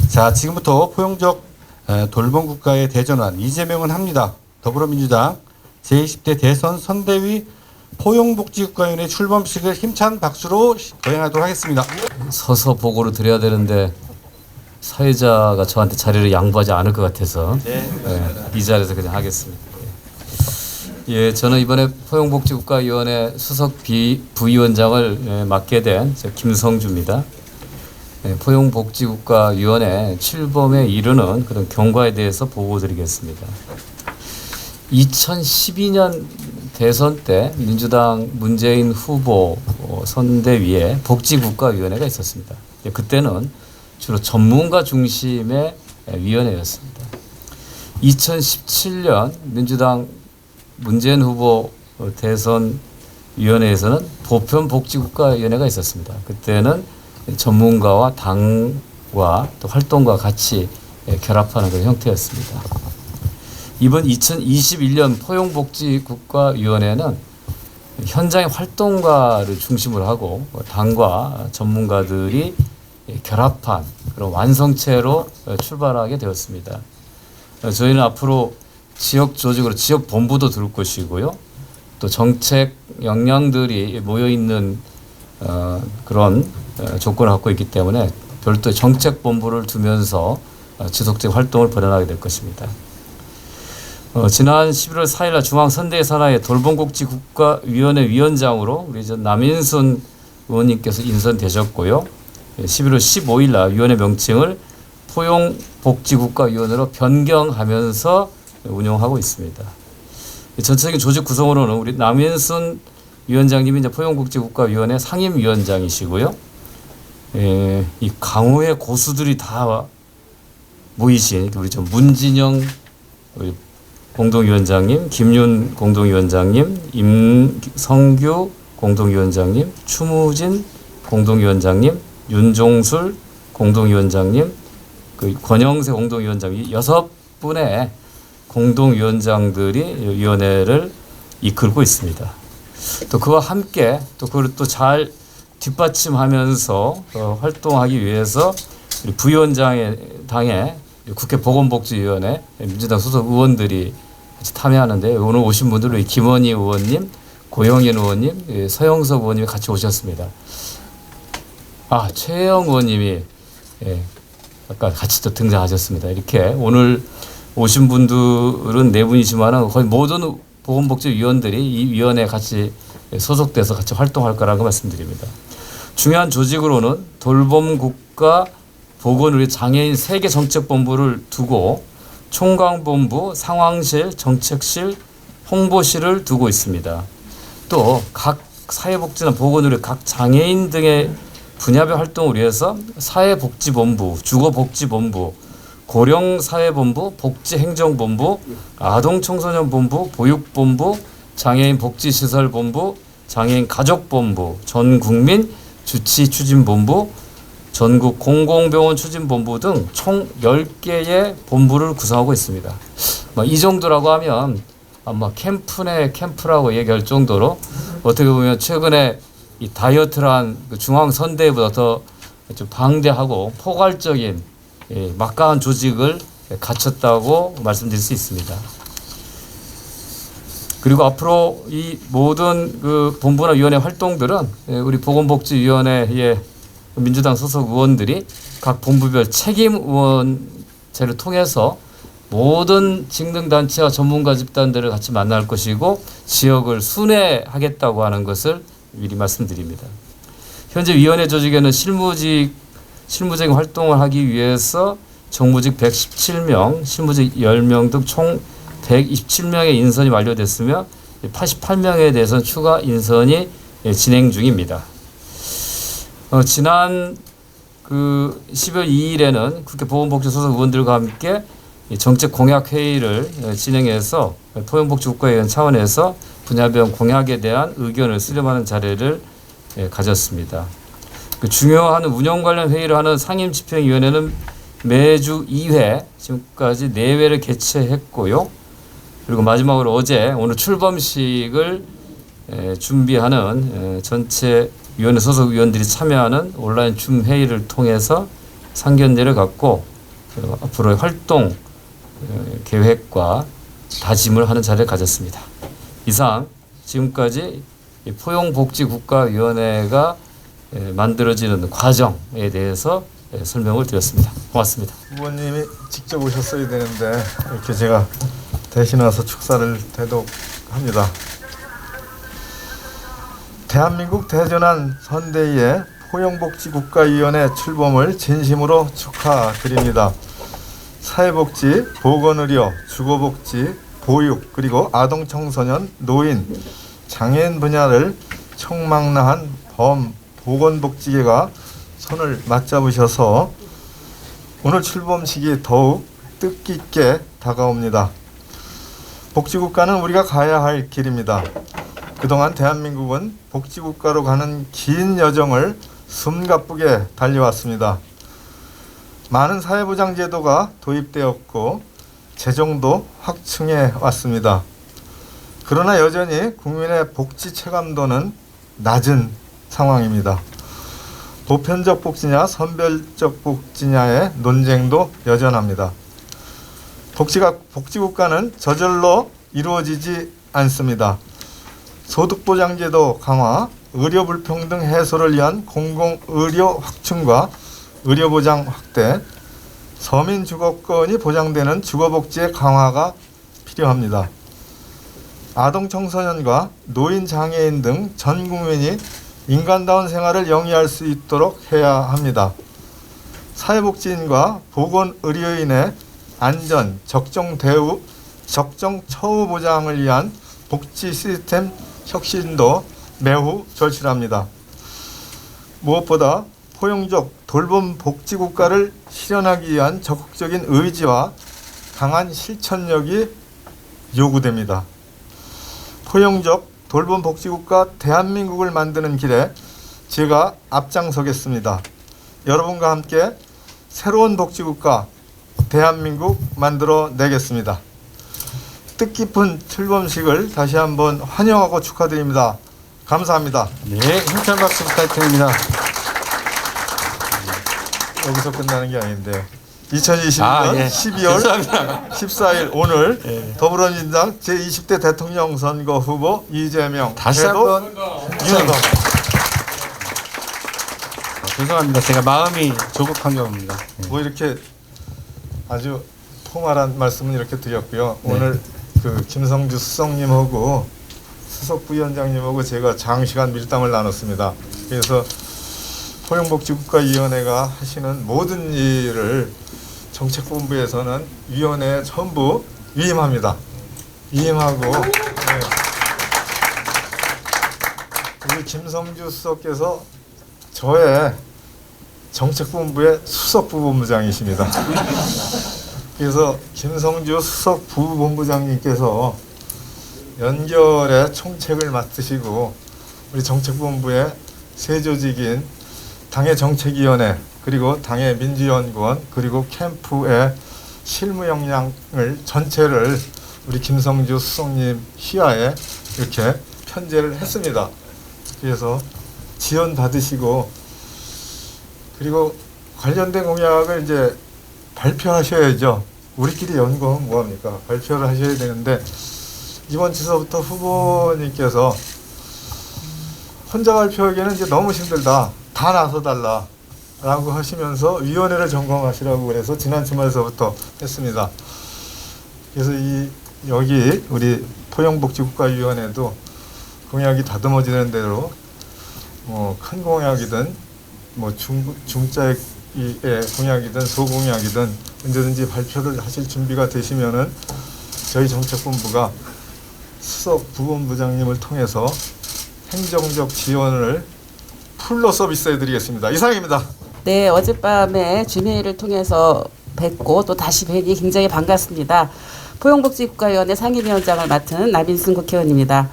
자, 지금부터 포용적 돌봄국가의 대전환 이재명은 합니다. 더불어민주당 제20대 대선 선대위 포용복지국가위원회 출범식을 힘찬 박수로 거행하도록 하겠습니다. 서서 보고를 드려야 되는데 사회자가 저한테 자리를 양보하지 않을 것 같아서 이 자리에서 그냥 하겠습니다. 예, 저는 이번에 포용복지국가위원회 수석 부위원장을 맡게 된 김성주입니다. 포용복지국가위원회 출범에 이르는 그런 경과에 대해서 보고드리겠습니다. 2012년 대선 때 민주당 문재인 후보 선대위에 복지국가위원회가 있었습니다. 그때는 주로 전문가 중심의 위원회였습니다. 2017년 민주당 문재인 후보 대선 위원회에서는 보편복지국가위원회가 있었습니다. 그때는 전문가와 당과 또 활동과 같이 결합하는 그런 형태였습니다. 이번 2021년 포용복지국가위원회는 현장의 활동가를 중심으로 하고 당과 전문가들이 결합한 그런 완성체로 출발하게 되었습니다. 저희는 앞으로 지역 조직으로 지역 본부도 두를 것이고요. 또 정책 역량들이 모여 있는 그런 조건을 갖고 있기 때문에 별도 정책 본부를 두면서 지속적 활동을 벌여나가게 될 것입니다. 지난 11월 4일 날 중앙선대위 산하의 돌봄복지국가위원회 위원장으로 우리 남인순 의원님께서 인선되셨고요. 11월 15일 날 위원회 명칭을 포용복지국가위원회로 변경하면서 운영하고 있습니다. 전체적인 조직 구성으로는 우리 남인순 위원장님이 이제 포용복지국가위원회 상임위원장이시고요. 이 강호의 고수들이 다 모이신 우리 문진영 공동위원장님, 김윤 공동위원장님, 임성규 공동위원장님, 추무진 공동위원장님, 윤종술 공동위원장님, 권영세 공동위원장님 6분의 공동위원장들이 위원회를 이끌고 있습니다. 또 그와 함께 또 그걸 또 잘 뒷받침하면서 활동하기 위해서 우리 부위원장의 당의 국회 보건복지위원회 민주당 소속 의원들이 같이 참여하는데 오늘 오신 분들은 김원희 의원님, 고영인 의원님, 서영석 의원님이 같이 오셨습니다. 최영 의원님이 아까 같이 또 등장하셨습니다. 이렇게 오늘 오신 분들은 네 분이지만 거의 모든 보건복지위원들이 이 위원회에 같이 소속돼서 같이 활동할 거라고 말씀드립니다. 중요한 조직으로는 돌봄국가 보건의료 장애인 세계정책본부를 두고 총괄본부, 상황실, 정책실, 홍보실을 두고 있습니다. 또 각 사회복지나 보건의료 각 장애인 등의 분야별 활동을 위해서 사회복지본부, 주거복지본부, 고령사회본부, 복지행정본부, 아동청소년본부, 보육본부, 장애인복지시설본부, 장애인가족본부, 전국민 주치추진본부, 전국 공공병원 추진본부 등 총 10개의 본부를 구성하고 있습니다. 이 정도라고 하면 아마 캠프네 캠프라고 얘기할 정도로 어떻게 보면 최근에 이 다이어트란 중앙선대위보다 더 좀 방대하고 포괄적인 막강한 조직을 갖췄다고 말씀드릴 수 있습니다. 그리고 앞으로 이 모든 본부나 위원회 활동들은 우리 보건복지위원회의 민주당 소속 의원들이 각 본부별 책임 의원제를 통해서 모든 직능단체와 전문가 집단들을 같이 만날 것이고 지역을 순회하겠다고 하는 것을 미리 말씀드립니다. 현재 위원회 조직에는 실무적인 활동을 하기 위해서 정무직 117명, 실무직 10명 등 총 127명의 인선이 완료됐으며 88명에 대해서는 추가 인선이 진행 중입니다. 지난 12월 2일에는 국회 보건복지 소속 의원들과 함께 정책 공약 회의를 진행해서 포용복지국가위원 차원에서 분야별 공약에 대한 의견을 수렴하는 자리를 가졌습니다. 중요한 운영 관련 회의를 하는 상임집행위원회는 매주 2회, 지금까지 4회를 개최했고요. 그리고 마지막으로 오늘 출범식을 준비하는 전체 위원회 소속 위원들이 참여하는 온라인 줌 회의를 통해서 상견례를 갖고 앞으로의 활동 계획과 다짐을 하는 자리를 가졌습니다. 이상 지금까지 포용복지국가위원회가 만들어지는 과정에 대해서 설명을 드렸습니다. 고맙습니다. 후보님이 직접 오셨어야 되는데 이렇게 제가 대신 와서 축사를 대독합니다. 대한민국 대전환 선대위의 포용복지국가위원회 출범을 진심으로 축하드립니다. 사회복지, 보건의료, 주거복지, 보육, 그리고 아동청소년, 노인, 장애인 분야를 총망라한 보건복지계가 손을 맞잡으셔서 오늘 출범식이 더욱 뜻깊게 다가옵니다. 복지국가는 우리가 가야 할 길입니다. 그동안 대한민국은 복지국가로 가는 긴 여정을 숨가쁘게 달려왔습니다. 많은 사회보장제도가 도입되었고 재정도 확충해 왔습니다. 그러나 여전히 국민의 복지 체감도는 낮은 상황입니다. 보편적 복지냐 선별적 복지냐의 논쟁도 여전합니다. 복지국가는 저절로 이루어지지 않습니다. 소득보장제도 강화, 의료불평등 해소를 위한 공공의료 확충과 의료보장 확대, 서민주거권이 보장되는 주거복지의 강화가 필요합니다. 아동청소년과 노인, 장애인 등 전 국민이 인간다운 생활을 영위할 수 있도록 해야 합니다. 사회복지인과 보건의료인의 안전, 적정 대우, 적정 처우 보장을 위한 복지 시스템 혁신도 매우 절실합니다. 무엇보다 포용적 돌봄 복지국가를 실현하기 위한 적극적인 의지와 강한 실천력이 요구됩니다. 포용적 돌봄 복지국가 대한민국을 만드는 길에 제가 앞장서겠습니다. 여러분과 함께 새로운 복지국가 대한민국 만들어 내겠습니다. 뜻깊은 출범식을 다시 한번 환영하고 축하드립니다. 감사합니다. 네, 힘찬 박수 부탁드립니다. 여기서 끝나는 게 아닌데 2022년 예. 12월 죄송합니다. 14일 오늘 예. 더불어민주당 제20대 대통령 선거 후보 이재명 다시 대도 한번 윤 죄송합니다. 제가 마음이 조급한 경우입니다. 뭐 이렇게 아주 포멀한 말씀은 이렇게 드렸고요. 오늘 그 김성주 수석님하고 수석 부위원장님하고 제가 장시간 밀당을 나눴습니다. 그래서 포용복지국가위원회가 하시는 모든 일을 정책본부에서는 위원회에 전부 위임합니다. 위임하고 우리 김성주 수석께서 저의 정책본부의 수석부본부장이십니다. 그래서 김성주 수석 부본부장님께서 연결의 총책을 맡으시고 우리 정책본부의 새 조직인 당의 정책위원회 그리고 당의 민주연구원 그리고 캠프의 실무 역량을 전체를 우리 김성주 수석님 휘하에 이렇게 편제를 했습니다. 그래서 지원 받으시고 그리고 관련된 공약을 이제 발표하셔야죠. 우리끼리 연구하면 뭐합니까? 발표를 하셔야 되는데 이번 주서부터 후보님께서 혼자 발표하기에는 이제 너무 힘들다. 다 나서달라. 라고 하시면서 위원회를 점검하시라고 그래서 지난 주말서부터 했습니다. 그래서 여기 우리 포용복지국가위원회도 공약이 다듬어지는 대로 큰 공약이든 중짜의 공약이든 소공약이든 언제든지 발표를 하실 준비가 되시면은 저희 정책본부가 수석 부본부장님을 통해서 행정적 지원을 풀로 서비스해 드리겠습니다. 이상입니다. 네, 어젯밤에 줌회의를 통해서 뵙고 또 다시 뵈니 굉장히 반갑습니다. 포용복지국가위원회 상임위원장을 맡은 나빈승 국회의원입니다.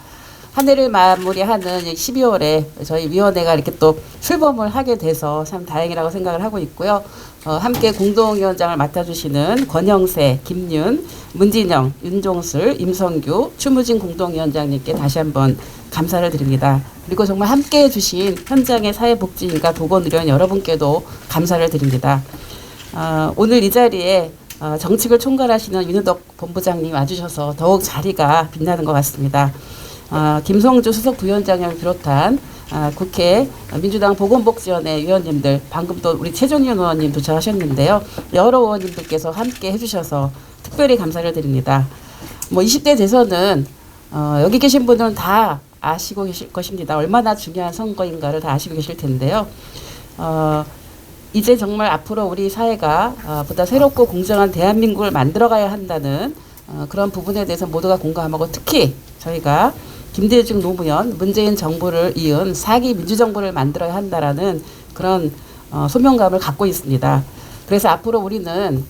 한 해를 마무리하는 12월에 저희 위원회가 이렇게 또 출범을 하게 돼서 참 다행이라고 생각을 하고 있고요. 함께 공동위원장을 맡아주시는 권영세, 김윤, 문진영, 윤종술, 임성규, 추무진 공동위원장님께 다시 한번 감사를 드립니다. 그리고 정말 함께해 주신 현장의 사회복지인과 보건의료원 여러분께도 감사를 드립니다. 오늘 이 자리에 정책을 총괄하시는 윤우덕 본부장님 와주셔서 더욱 자리가 빛나는 것 같습니다. 김성주 수석 부위원장님을 비롯한 국회 민주당 보건복지위원회 위원님들, 방금 또 우리 최종윤 의원님 도착하셨는데요. 여러 의원님들께서 함께 해주셔서 특별히 감사를 드립니다. 20대 대선은 여기 계신 분들은 다 아시고 계실 것입니다. 얼마나 중요한 선거인가를 다 아시고 계실 텐데요. 이제 정말 앞으로 우리 사회가 보다 새롭고 공정한 대한민국을 만들어가야 한다는 그런 부분에 대해서 모두가 공감하고, 특히 저희가 김대중 노무현 문재인 정부를 이은 4기 민주정부를 만들어야 한다라는 그런 소명감을 갖고 있습니다. 그래서 앞으로 우리는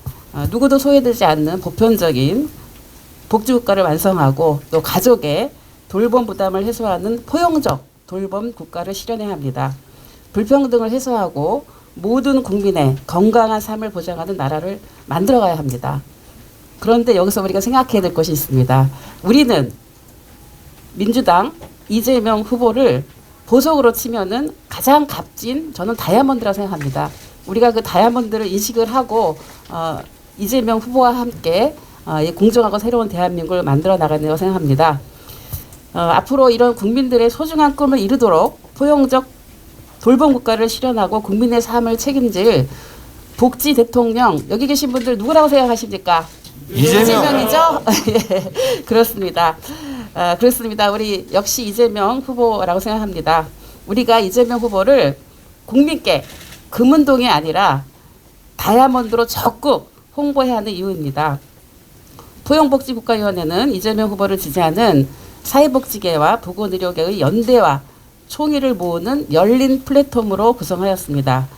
누구도 소외되지 않는 보편적인 복지국가를 완성하고 또 가족의 돌봄 부담을 해소하는 포용적 돌봄 국가를 실현해야 합니다. 불평등을 해소하고 모든 국민의 건강한 삶을 보장하는 나라를 만들어가야 합니다. 그런데 여기서 우리가 생각해야 될 것이 있습니다. 우리는 민주당 이재명 후보를 보석으로 치면은 가장 값진, 저는 다이아몬드라고 생각합니다. 우리가 그 다이아몬드를 인식을 하고 이재명 후보와 함께 공정하고 새로운 대한민국을 만들어 나가는 생각합니다. 앞으로 이런 국민들의 소중한 꿈을 이루도록 포용적 돌봄 국가를 실현하고 국민의 삶을 책임질 복지 대통령, 여기 계신 분들 누구라고 생각하십니까? 이재명이죠? 예, 그렇습니다. 그렇습니다. 우리 역시 이재명 후보라고 생각합니다. 우리가 이재명 후보를 국민께 금은동이 아니라 다이아몬드로 적극 홍보해야 하는 이유입니다. 포용복지국가위원회는 이재명 후보를 지지하는 사회복지계와 보건의료계의 연대와 총의를 모으는 열린 플랫폼으로 구성하였습니다.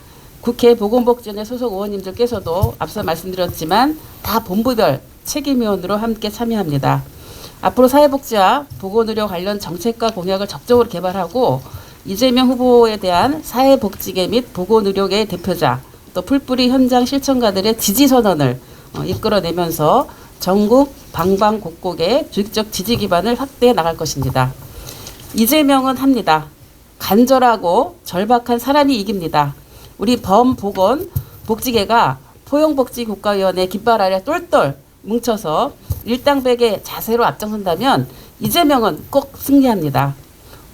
국회 보건복지위원회 소속 의원님들께서도 앞서 말씀드렸지만 다 본부별 책임위원으로 함께 참여합니다. 앞으로 사회복지와 보건의료 관련 정책과 공약을 적극적으로 개발하고 이재명 후보에 대한 사회복지계 및 보건의료계 대표자, 또 풀뿌리 현장 실천가들의 지지선언을 이끌어내면서 전국 방방곡곡의 조직적 지지 기반을 확대해 나갈 것입니다. 이재명은 합니다. 간절하고 절박한 사람이 이깁니다. 우리 범보건 복지계가 포용복지국가위원회 깃발 아래 똘똘 뭉쳐서 일당백의 자세로 앞장선다면 이재명은 꼭 승리합니다.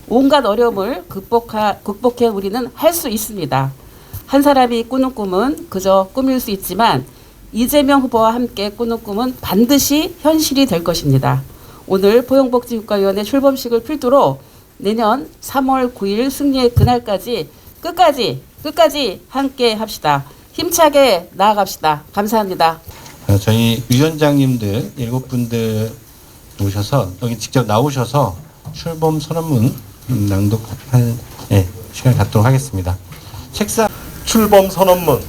온갖 어려움을 극복해 우리는 할 수 있습니다. 한 사람이 꾸는 꿈은 그저 꿈일 수 있지만 이재명 후보와 함께 꾸는 꿈은 반드시 현실이 될 것입니다. 오늘 포용복지국가위원회 출범식을 필두로 내년 3월 9일 승리의 그날까지 끝까지 함께 합시다. 힘차게 나아갑시다. 감사합니다. 저희 위원장님들 7분들 오셔서 여기 직접 나오셔서 출범 선언문 낭독할 시간 갖도록 하겠습니다. 책상 출범 선언문.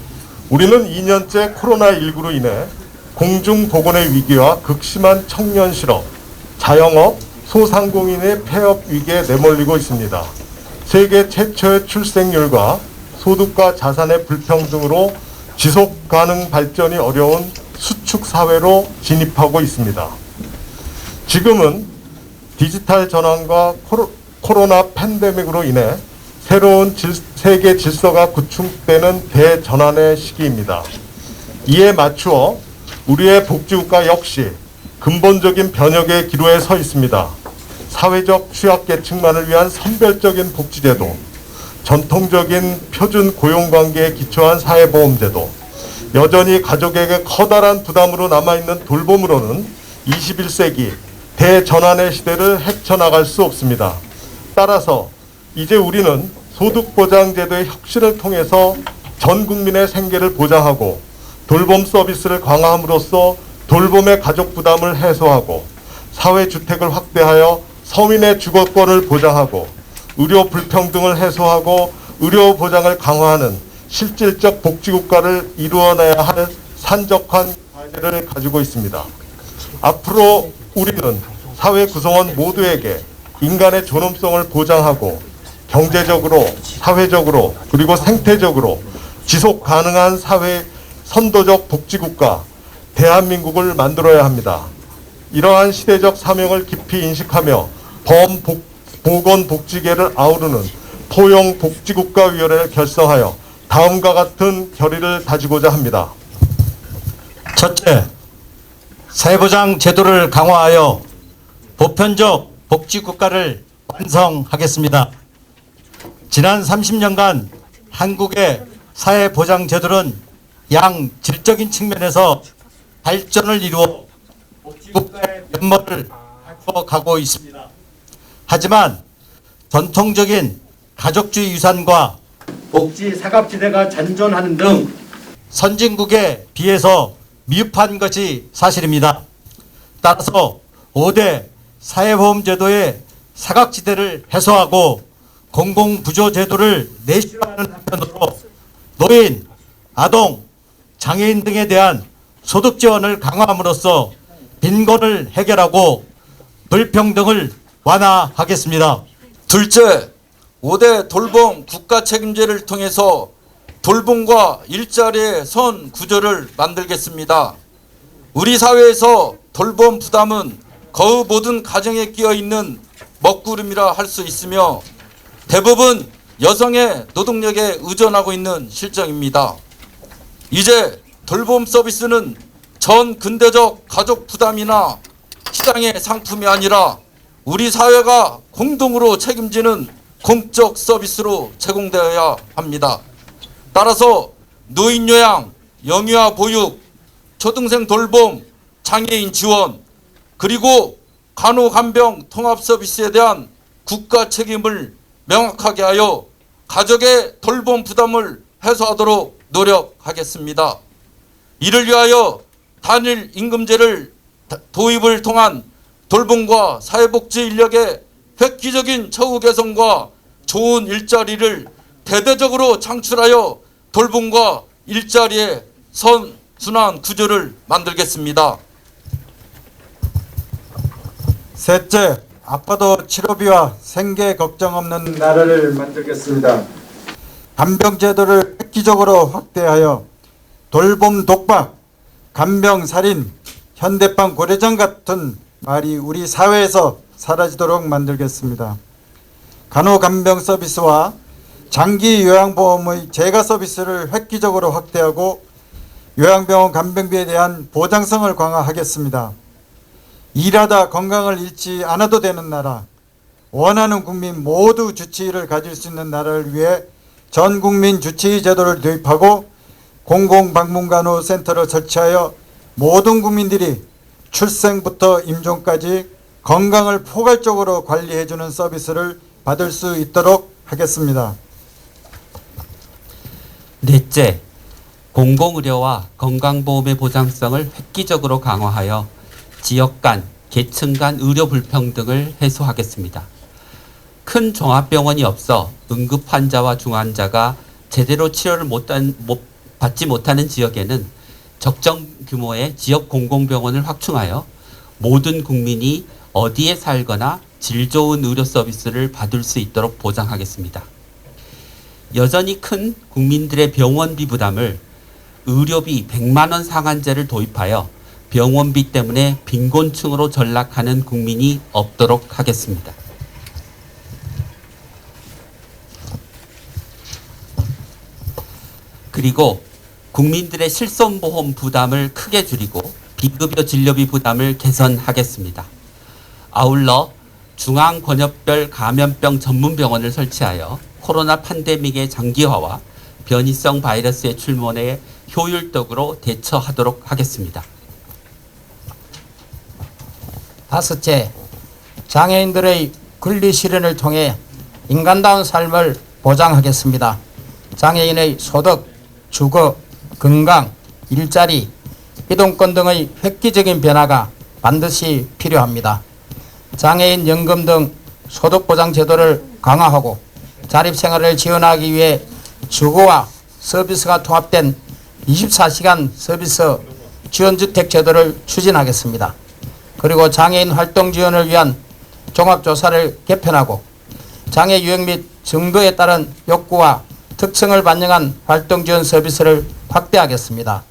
우리는 2년째 코로나19로 인해 공중보건의 위기와 극심한 청년 실업, 자영업, 소상공인의 폐업 위기에 내몰리고 있습니다. 세계 최초의 출생률과 소득과 자산의 불평등으로 지속 가능 발전이 어려운 수축 사회로 진입하고 있습니다. 지금은 디지털 전환과 코로나 팬데믹으로 인해 새로운 세계 질서가 구축되는 대전환의 시기입니다. 이에 맞추어 우리의 복지국가 역시 근본적인 변혁의 기로에 서 있습니다. 사회적 취약계층만을 위한 선별적인 복지제도, 전통적인 표준 고용관계에 기초한 사회보험제도, 여전히 가족에게 커다란 부담으로 남아있는 돌봄으로는 21세기 대전환의 시대를 헤쳐나갈 수 없습니다. 따라서 이제 우리는 소득보장제도의 혁신을 통해서 전 국민의 생계를 보장하고 돌봄 서비스를 강화함으로써 돌봄의 가족 부담을 해소하고 사회주택을 확대하여 서민의 주거권을 보장하고 의료 불평등을 해소하고 의료 보장을 강화하는 실질적 복지국가를 이루어내야 할 산적한 과제를 가지고 있습니다. 앞으로 우리는 사회 구성원 모두에게 인간의 존엄성을 보장하고 경제적으로, 사회적으로, 그리고 생태적으로 지속 가능한 사회 선도적 복지국가 대한민국을 만들어야 합니다. 이러한 시대적 사명을 깊이 인식하며 보건복지계를 아우르는 포용복지국가위원회를 결성하여 다음과 같은 결의를 다지고자 합니다. 첫째, 사회보장 제도를 강화하여 보편적 복지국가를 완성하겠습니다. 지난 30년간 한국의 사회보장 제도는 양질적인 측면에서 발전을 이루어 복지국가의 면모를 바꿔가고 있습니다. 하지만 전통적인 가족주의 유산과 복지 사각지대가 잔존하는 등 선진국에 비해서 미흡한 것이 사실입니다. 따라서 5대 사회보험제도의 사각지대를 해소하고 공공부조제도를 내실화하는 한편으로 노인, 아동, 장애인 등에 대한 소득 지원을 강화함으로써 빈곤을 해결하고 불평등을 완화하겠습니다. 둘째, 5대 돌봄 국가 책임제를 통해서 돌봄과 일자리의 선 구조를 만들겠습니다. 우리 사회에서 돌봄 부담은 거의 모든 가정에 끼어 있는 먹구름이라 할 수 있으며 대부분 여성의 노동력에 의존하고 있는 실정입니다. 이제 돌봄 서비스는 전 근대적 가족 부담이나 시장의 상품이 아니라 우리 사회가 공동으로 책임지는 공적 서비스로 제공되어야 합니다. 따라서 노인 요양, 영유아 보육, 초등생 돌봄, 장애인 지원, 그리고 간호간병 통합 서비스에 대한 국가 책임을 명확하게 하여 가족의 돌봄 부담을 해소하도록 노력하겠습니다. 이를 위하여 단일 임금제를 도입을 통한 돌봄과 사회복지 인력의 획기적인 처우 개선과 좋은 일자리를 대대적으로 창출하여 돌봄과 일자리의 선순환 구조를 만들겠습니다. 셋째, 아파도 치료비와 생계 걱정 없는 나라를 만들겠습니다. 간병제도를 획기적으로 확대하여 돌봄 독박, 간병 살인, 현대판 고려장 같은 말이 우리 사회에서 사라지도록 만들겠습니다. 간호간병 서비스와 장기 요양보험의 재가 서비스를 획기적으로 확대하고 요양병원 간병비에 대한 보장성을 강화하겠습니다. 일하다 건강을 잃지 않아도 되는 나라, 원하는 국민 모두 주치의를 가질 수 있는 나라를 위해 전 국민 주치의 제도를 도입하고 공공방문간호센터를 설치하여 모든 국민들이 출생부터 임종까지 건강을 포괄적으로 관리해주는 서비스를 받을 수 있도록 하겠습니다. 넷째, 공공의료와 건강보험의 보장성을 획기적으로 강화하여 지역 간, 계층 간 의료 불평등을 해소하겠습니다. 큰 종합병원이 없어 응급 환자와 중환자가 제대로 치료를 받지 못하는 지역에는 적정 규모의 지역 공공병원을 확충하여 모든 국민이 어디에 살거나 질 좋은 의료 서비스를 받을 수 있도록 보장하겠습니다. 여전히 큰 국민들의 병원비 부담을 의료비 100만 원 상한제를 도입하여 병원비 때문에 빈곤층으로 전락하는 국민이 없도록 하겠습니다. 그리고 국민들의 실손보험 부담을 크게 줄이고 비급여 진료비 부담을 개선하겠습니다. 아울러 중앙권역별 감염병 전문병원을 설치하여 코로나 팬데믹의 장기화와 변이성 바이러스의 출몰에 효율적으로 대처하도록 하겠습니다. 다섯째, 장애인들의 권리 실현을 통해 인간다운 삶을 보장하겠습니다. 장애인의 소득, 주거, 건강, 일자리, 이동권 등의 획기적인 변화가 반드시 필요합니다. 장애인 연금 등 소득보장 제도를 강화하고 자립생활을 지원하기 위해 주거와 서비스가 통합된 24시간 서비스 지원주택 제도를 추진하겠습니다. 그리고 장애인 활동 지원을 위한 종합조사를 개편하고 장애 유형 및 정도에 따른 욕구와 특성을 반영한 활동 지원 서비스를 확대하겠습니다.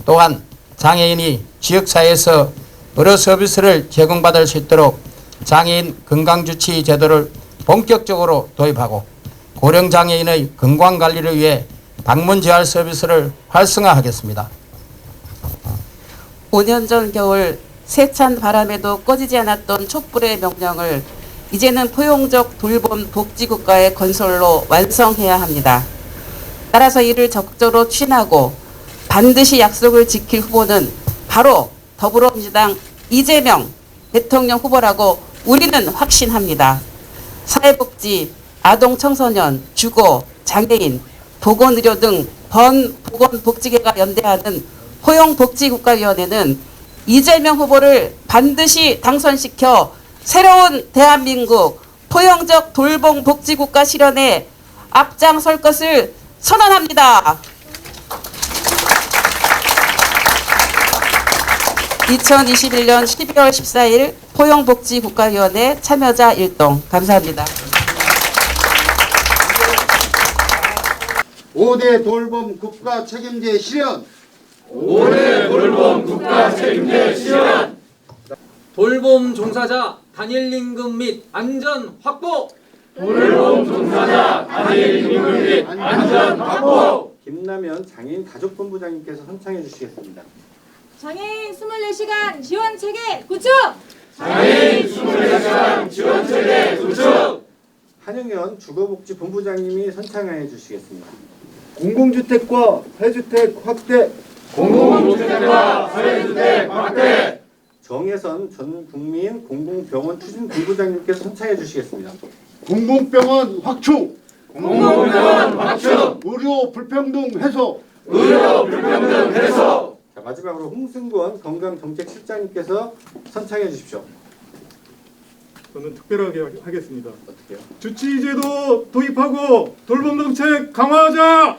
또한 장애인이 지역사회에서 여러 서비스를 제공받을 수 있도록 장애인 건강주치 제도를 본격적으로 도입하고 고령장애인의 건강관리를 위해 방문재활 서비스를 활성화하겠습니다. 5년 전 겨울 세찬 바람에도 꺼지지 않았던 촛불의 명령을 이제는 포용적 돌봄 복지국가의 건설로 완성해야 합니다. 따라서 이를 적극적으로 추진하고 반드시 약속을 지킬 후보는 바로 더불어민주당 이재명 대통령 후보라고 우리는 확신합니다. 사회복지, 아동 청소년, 주거, 장애인, 보건의료 등 보건복지계가 연대하는 포용복지국가위원회는 이재명 후보를 반드시 당선시켜 새로운 대한민국 포용적 돌봄 복지국가 실현에 앞장설 것을 선언합니다. 2021년 12월 14일 포용복지국가위원회 참여자 일동 감사합니다. 5대 돌봄 국가 책임제 실현. 돌봄 종사자 단일 임금 및 안전 확보. 김남현 장애인 가족본부장님께서 선창해 주시겠습니다. 장애인 24시간 지원 체계 구축! 한영현 주거복지본부장님이 선창해 주시겠습니다. 공공주택과 사회주택 확대. 정혜선 전 국민 공공병원 추진본부장님께서 선창해 주시겠습니다. 공공병원 확충. 의료 불평등 해소. 자, 마지막으로 홍승권 건강정책실장님께서 선창해 주십시오. 저는 특별하게 하겠습니다. 어떻게요? 주치의제도 도입하고 돌봄 정책 강화하자.